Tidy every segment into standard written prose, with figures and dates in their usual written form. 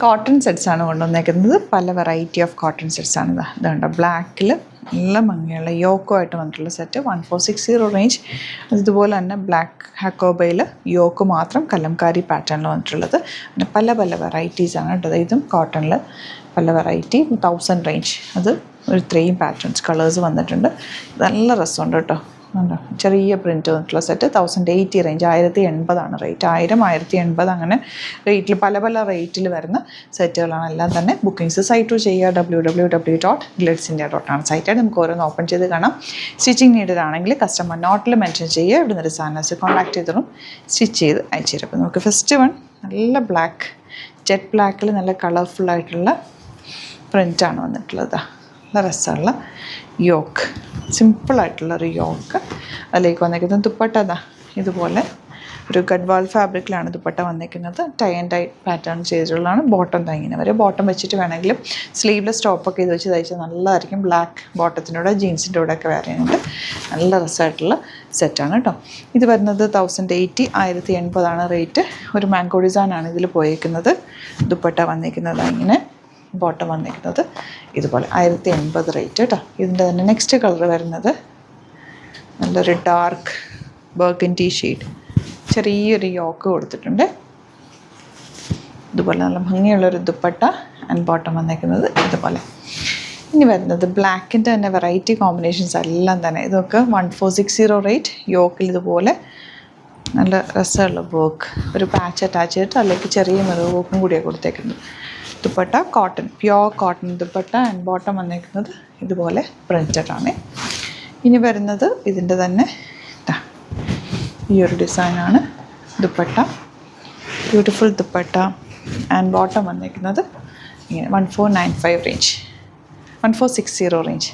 Cotton സെറ്റ്സാണ് കൊണ്ടുവന്നേക്കുന്നത്. പല variety of cotton സെറ്റ്സാണ്. ഇതുണ്ട് ബ്ലാക്കിൽ നല്ല ഭംഗിയുള്ള യോക്കുമായിട്ട് വന്നിട്ടുള്ള സെറ്റ് 1460 റേഞ്ച്. ഇതുപോലെ തന്നെ ബ്ലാക്ക് ഹക്കോബയിൽ യോക്ക് മാത്രം കലംകാരി പാറ്റേണിൽ വന്നിട്ടുള്ളത്. പിന്നെ പല പല വെറൈറ്റീസാണ് കേട്ടോ. ഇതും കോട്ടണിൽ പല വെറൈറ്റി 1000 റേഞ്ച്. അത് ഒരു 3 പാറ്റേൺസ് കളേഴ്സ് വന്നിട്ടുണ്ട്. നല്ല രസമുണ്ട് കേട്ടോ. ഉണ്ടോ ചെറിയ പ്രിൻറ്റ് വന്നിട്ടുള്ള സെറ്റ് 1080 റേഞ്ച്. 1080 റേറ്റ്. 1000 1080 അങ്ങനെ റേറ്റിൽ പല പല റേറ്റിൽ വരുന്ന സെറ്റുകളാണ് എല്ലാം തന്നെ. ബുക്കിംഗ്സ് സൈറ്റ് ചെയ്യുക www.glitzindia.com സൈറ്റായിട്ട് നമുക്ക് ഓരോന്ന് ഓപ്പൺ ചെയ്ത് കാണാം. സ്റ്റിച്ചിങ് നീഡഡ് ആണെങ്കിൽ കസ്റ്റമർ നോട്ടിൽ മെൻഷൻ ചെയ്യുക. ഇവിടെ നിന്ന് ഡിസൈനേഴ്സ് കോൺടാക്ട് ചെയ്തിട്ടും സ്റ്റിച്ച് ചെയ്ത് അയച്ചു തരും. അപ്പോൾ നമുക്ക് ഫസ്റ്റ് വൺ നല്ല ബ്ലാക്ക് ജെറ്റ് ബ്ലാക്കിൽ നല്ല കളർഫുള്ളായിട്ടുള്ള പ്രിൻ്റാണ് വന്നിട്ടുള്ളത്. നല്ല രസമുള്ള യോക്ക്, സിമ്പിളായിട്ടുള്ളൊരു യോക്ക്. അതിലേക്ക് വന്നിരിക്കുന്നത് ദുപ്പട്ട ഇതുപോലെ ഒരു ഗഡ്വാൾ ഫാബ്രിക്കിലാണ് ദുപ്പട്ട വന്നിരിക്കുന്നത്. ടൈ ആൻഡ് ടൈ പാറ്റേൺ ചെയ്തിട്ടുള്ളതാണ്. ബോട്ടം ഇങ്ങനെ വരെ. ബോട്ടം വെച്ചിട്ട് വേണമെങ്കിലും സ്ലീവ്ലെസ് ടോപ്പൊക്കെ ഇത് വെച്ച് തയ്ച്ചാൽ നല്ലതായിരിക്കും. ബ്ലാക്ക് ബോട്ടത്തിൻ്റെ കൂടെ ജീൻസിൻ്റെ കൂടെ ഒക്കെ വേറെ ഉണ്ട്. നല്ല രസമായിട്ടുള്ള സെറ്റാണ് കേട്ടോ. ഇത് വരുന്നത് 1080 1080 റേറ്റ്. ഒരു മാംഗോ ഡിസൈനാണ് ഇതിൽ പോയിരിക്കുന്നത്. ദുപ്പട്ട വന്നിരിക്കുന്നത് ഇങ്ങനെ, ബോട്ടം വന്നിരിക്കുന്നത് ഇതുപോലെ 1080 റേറ്റ് കേട്ടോ. ഇതിൻ്റെ തന്നെ നെക്സ്റ്റ് കളർ വരുന്നത് നല്ലൊരു ഡാർക്ക് ബർഗൻഡി ഷെയ്ഡ്. ചെറിയൊരു യോക്ക് കൊടുത്തിട്ടുണ്ട്. ഇതുപോലെ നല്ല ഭംഗിയുള്ളൊരു ദുപ്പട്ട ആൻഡ് ബോട്ടം വന്നിരിക്കുന്നത് ഇതുപോലെ. ഇനി വരുന്നത് ബ്ലാക്കിൻ്റെ തന്നെ വെറൈറ്റി കോമ്പിനേഷൻസ് എല്ലാം തന്നെ. ഇതൊക്കെ 1460 റേറ്റ്. യോക്കിൽ ഇതുപോലെ നല്ല രസമുള്ള വർക്ക്, ഒരു പാച്ച് അറ്റാച്ച് ചെയ്തിട്ട് അതിലേക്ക് ചെറിയ മെറു വർക്കും കൂടിയാണ് കൊടുത്തേക്കുന്നത്. Dupatta cotton, pure cotton dupatta and bottom വന്നിരിക്കുന്നത് ഇതുപോലെ പ്രിൻറ്റഡ് ആണ്. ഇനി വരുന്നത് ഇതിൻ്റെ തന്നെ ഈ ഒരു ഡിസൈനാണ്. Dupatta beautiful dupatta and bottom വന്നിരിക്കുന്നത് ഇങ്ങനെ 1495 റേഞ്ച്, 1460 റേഞ്ച്.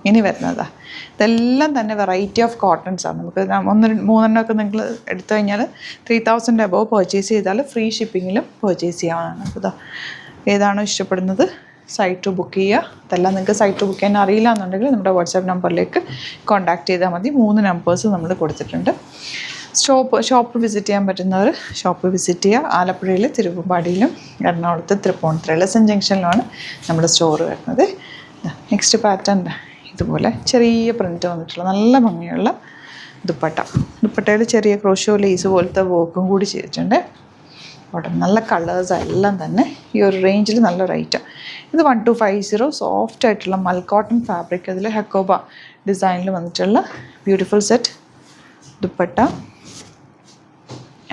ഇനി വരുന്നതാ ഇതെല്ലാം തന്നെ വെറൈറ്റി ഓഫ് കോട്ടൺസാണ്. നമുക്ക് 3-3 നിങ്ങൾ എടുത്തു കഴിഞ്ഞാൽ 3000 അബവ് പർച്ചേസ് ചെയ്താൽ ഫ്രീ ഷിപ്പിങ്ങിലും പർച്ചേസ് ചെയ്യാവുന്നതാണ്. അപ്പോൾ ഇതാ ഏതാണോ ഇഷ്ടപ്പെടുന്നത് സൈറ്റ് ബുക്ക് ചെയ്യുക. അതെല്ലാം നിങ്ങൾക്ക് സൈറ്റ് ബുക്ക് ചെയ്യാൻ അറിയില്ല എന്നുണ്ടെങ്കിൽ നമ്മുടെ വാട്സാപ്പ് നമ്പറിലേക്ക് കോൺടാക്ട് ചെയ്താൽ മതി. 3 നമ്പേഴ്സ് നമ്മൾ കൊടുത്തിട്ടുണ്ട്. ഷോപ്പ് വിസിറ്റ് ചെയ്യാൻ പറ്റുന്നവർ ഷോപ്പ് വിസിറ്റ് ചെയ്യുക. ആലപ്പുഴയിൽ തിരുവമ്പാടിയിലും എറണാകുളത്ത് തൃപ്പൂണിത്തുറയിൽ സെൻറ്റ് ജംഗ്ഷനിലാണ് നമ്മുടെ സ്റ്റോർ വരുന്നത്. നെക്സ്റ്റ് പാറ്റേൺ ഇതുപോലെ ചെറിയ പ്രിൻറ്റ് വന്നിട്ടുള്ള നല്ല ഭംഗിയുള്ള ദുപ്പട്ടയിൽ ചെറിയ ക്രോഷോ ലേസ് പോലത്തെ വർക്കും കൂടി ചെയ്തിട്ടുണ്ട്. അവിടെ നല്ല കളേഴ്സ് എല്ലാം തന്നെ ഈ ഒരു റേഞ്ചിൽ നല്ല റേറ്റാണ്. ഇത് 1250 സോഫ്റ്റ് ആയിട്ടുള്ള മൽക്കോട്ടൺ ഫാബ്രിക്. അതിൽ ഹക്കോബ ഡിസൈനിൽ വന്നിട്ടുള്ള beautiful set dupatta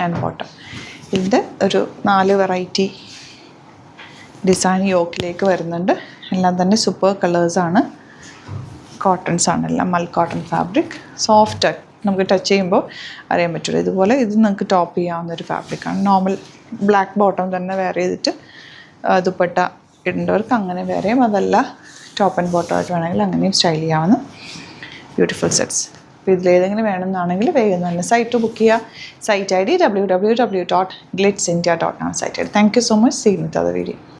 and bottom. ഇതിൻ്റെ ഒരു 4 വെറൈറ്റി ഡിസൈൻ യോക്കിലേക്ക് വരുന്നുണ്ട്. എല്ലാം തന്നെ സൂപ്പർ കളേഴ്സാണ്. കോട്ടൺസാണ് എല്ലാം. മൽക്കോട്ടൺ ഫാബ്രിക് സോഫ്റ്റ്, നമുക്ക് ടച്ച് ചെയ്യുമ്പോൾ അറിയാൻ പറ്റുള്ളൂ. ഇതുപോലെ ഇത് നിങ്ങൾക്ക് ടോപ്പ് ചെയ്യാവുന്ന ഒരു ഫാബ്രിക്കാണ്. നോർമൽ ബ്ലാക്ക് ബോട്ടം തന്നെ വെയർ ചെയ്തിട്ട് ദുപ്പട്ട ഇടേണ്ടവർക്ക് അങ്ങനെ വെയർ. അതല്ല ടോപ്പ് ആൻഡ് ബോട്ടം ആയിട്ട് വേണമെങ്കിൽ അങ്ങനെയും സ്റ്റൈൽ ചെയ്യാവുന്ന ബ്യൂട്ടിഫുൾ സെറ്റ്സ്. അപ്പോൾ ഇതിലേതെങ്കിലും വേണമെന്നാണെങ്കിൽ വേഗം തന്നെ സൈറ്റ് ബുക്ക് ചെയ്യുക. Site ID www.glitzindia.com site ID. Thank you so much. See you with other video.